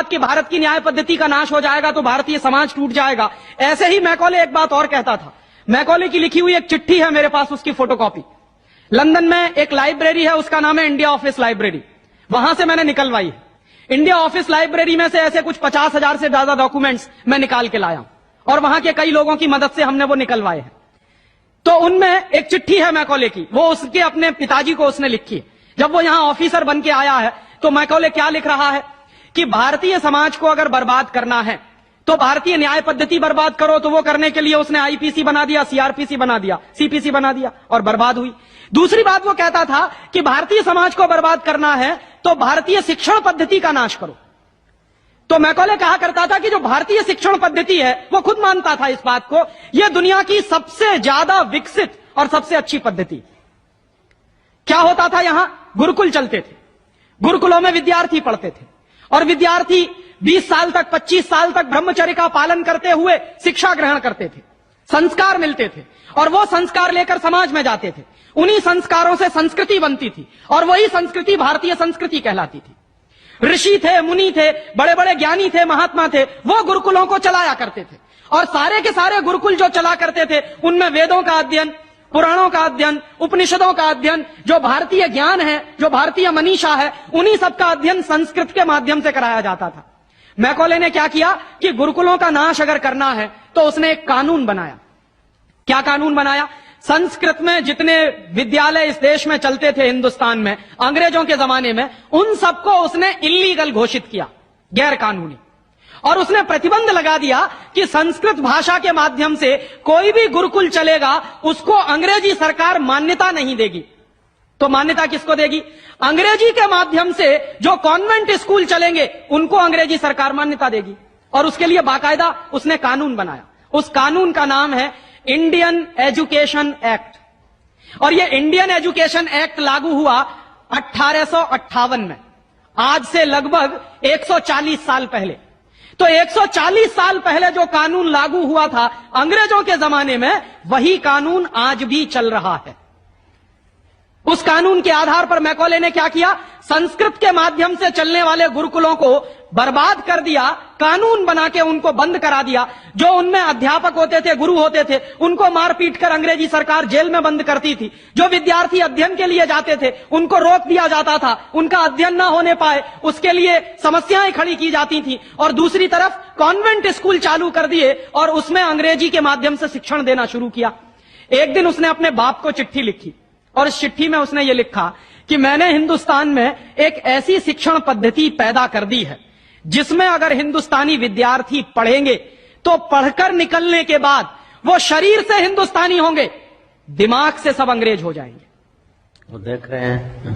कि भारत की न्याय पद्धति का नाश हो जाएगा तो भारतीय समाज टूट जाएगा, ऐसे ही मैकॉले एक बात और कहता था। मैकॉले की लिखी हुई एक चिट्ठी है मेरे पास, उसकी फोटोकॉपी। लंदन में एक लाइब्रेरी है, उसका नाम है इंडिया ऑफिस लाइब्रेरी, वहां से मैंने निकलवाई है। इंडिया ऑफिस लाइब्रेरी में से ऐसे कुछ 50,000 से ज्यादा डॉक्यूमेंट्स मैं निकाल के लाया हूं और वहां के कई लोगों की मदद से हमने वो निकलवाए हैं। तो उनमें एक चिट्ठी है मैकॉले की, वो उसके अपने पिताजी को उसने लिखी है। जब वो यहां ऑफिसर बन के आया है तो मैकॉले क्या लिख रहा है कि भारतीय समाज को अगर बर्बाद करना है तो भारतीय न्याय पद्धति बर्बाद करो। तो वो करने के लिए उसने आईपीसी बना दिया, सीआरपीसी बना दिया, सीपीसी बना दिया और बर्बाद हुई। दूसरी बात वो कहता था कि भारतीय समाज को बर्बाद करना है तो भारतीय शिक्षण पद्धति का नाश करो। तो मैकॉले कहा करता था कि जो भारतीय शिक्षण पद्धति है, वो खुद मानता था इस बात को, यह दुनिया की सबसे ज्यादा विकसित और सबसे अच्छी पद्धति। क्या होता था, यहां गुरुकुल चलते थे, गुरुकुलों में विद्यार्थी पढ़ते थे और विद्यार्थी 20 साल तक 25 साल तक ब्रह्मचर्य का पालन करते हुए शिक्षा ग्रहण करते थे, संस्कार मिलते थे और वो संस्कार लेकर समाज में जाते थे। उन्हीं संस्कारों से संस्कृति बनती थी और वही संस्कृति भारतीय संस्कृति कहलाती थी। ऋषि थे, मुनि थे, बड़े बड़े ज्ञानी थे, महात्मा थे, वो गुरुकुलों को चलाया करते थे और सारे के सारे गुरुकुल जो चला करते थे उनमें वेदों का अध्ययन, पुराणों का अध्ययन, उपनिषदों का अध्ययन, जो भारतीय ज्ञान है, जो भारतीय मनीषा है, उन्हीं सबका अध्ययन संस्कृत के माध्यम से कराया जाता था। मैकॉले ने क्या किया कि गुरुकुलों का नाश अगर करना है तो उसने एक कानून बनाया। क्या कानून बनाया? संस्कृत में जितने विद्यालय इस देश में चलते थे हिंदुस्तान में अंग्रेजों के जमाने में, उन सबको उसने इल्लीगल घोषित किया, गैर कानूनी। और उसने प्रतिबंध लगा दिया कि संस्कृत भाषा के माध्यम से कोई भी गुरुकुल चलेगा उसको अंग्रेजी सरकार मान्यता नहीं देगी। तो मान्यता किसको देगी? अंग्रेजी के माध्यम से जो कॉन्वेंट स्कूल चलेंगे उनको अंग्रेजी सरकार मान्यता देगी। और उसके लिए बाकायदा उसने कानून बनाया। उस कानून का नाम है इंडियन एजुकेशन एक्ट। और यह इंडियन एजुकेशन एक्ट लागू हुआ 1858 में, आज से लगभग 140 साल पहले। तो 140 साल पहले जो कानून लागू हुआ था अंग्रेजों के जमाने में, वही कानून आज भी चल रहा है। उस कानून के आधार पर मैकॉले ने क्या किया? संस्कृत के माध्यम से चलने वाले गुरुकुलों को बर्बाद कर दिया, कानून बना के उनको बंद करा दिया। जो उनमें अध्यापक होते थे, गुरु होते थे, उनको मार पीट कर अंग्रेजी सरकार जेल में बंद करती थी। जो विद्यार्थी अध्ययन के लिए जाते थे उनको रोक दिया जाता था, उनका अध्ययन ना होने पाए उसके लिए समस्याएं खड़ी की जाती थी। और दूसरी तरफ कॉन्वेंट स्कूल चालू कर दिए और उसमें अंग्रेजी के माध्यम से शिक्षण देना शुरू किया। एक दिन उसने अपने बाप को चिट्ठी लिखी और इस चिट्ठी में उसने ये लिखा कि मैंने हिंदुस्तान में एक ऐसी शिक्षण पद्धति पैदा कर दी है जिसमें अगर हिंदुस्तानी विद्यार्थी पढ़ेंगे तो पढ़कर निकलने के बाद वो शरीर से हिंदुस्तानी होंगे, दिमाग से सब अंग्रेज हो जाएंगे। वो देख रहे हैं,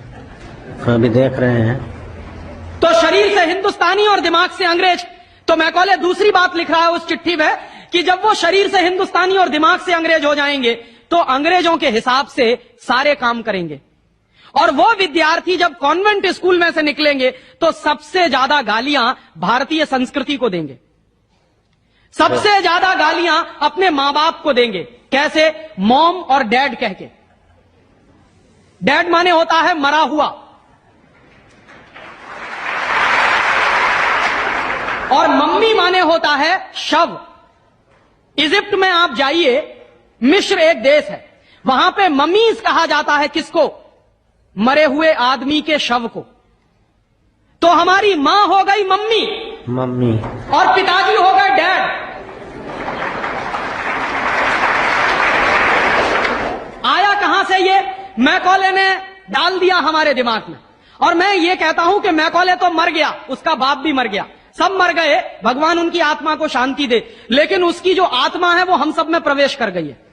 अभी देख रहे हैं। तो शरीर से हिंदुस्तानी और दिमाग से अंग्रेज। तो मैकॉले दूसरी बात लिख रहा है उस चिट्ठी में कि जब वो शरीर से हिंदुस्तानी और दिमाग से अंग्रेज हो जाएंगे तो अंग्रेजों के हिसाब से सारे काम करेंगे। और वो विद्यार्थी जब कॉन्वेंट स्कूल में से निकलेंगे तो सबसे ज्यादा गालियां भारतीय संस्कृति को देंगे, सबसे ज्यादा गालियां अपने मां बाप को देंगे। कैसे? मॉम और डैड कह के। डैड माने होता है मरा हुआ और मम्मी माने होता है शव। इजिप्ट में आप जाइए, मिस्र एक देश है, वहां पे ममीज कहा जाता है किसको? मरे हुए आदमी के शव को। तो हमारी मां हो गई मम्मी, मम्मी, और पिताजी हो गए डैड। आया कहां से ये? मैकॉले ने डाल दिया हमारे दिमाग में। और मैं ये कहता हूं कि मैकॉले तो मर गया, उसका बाप भी मर गया, सब मर गए, भगवान उनकी आत्मा को शांति दे, लेकिन उसकी जो आत्मा है वो हम सब में प्रवेश कर गई है।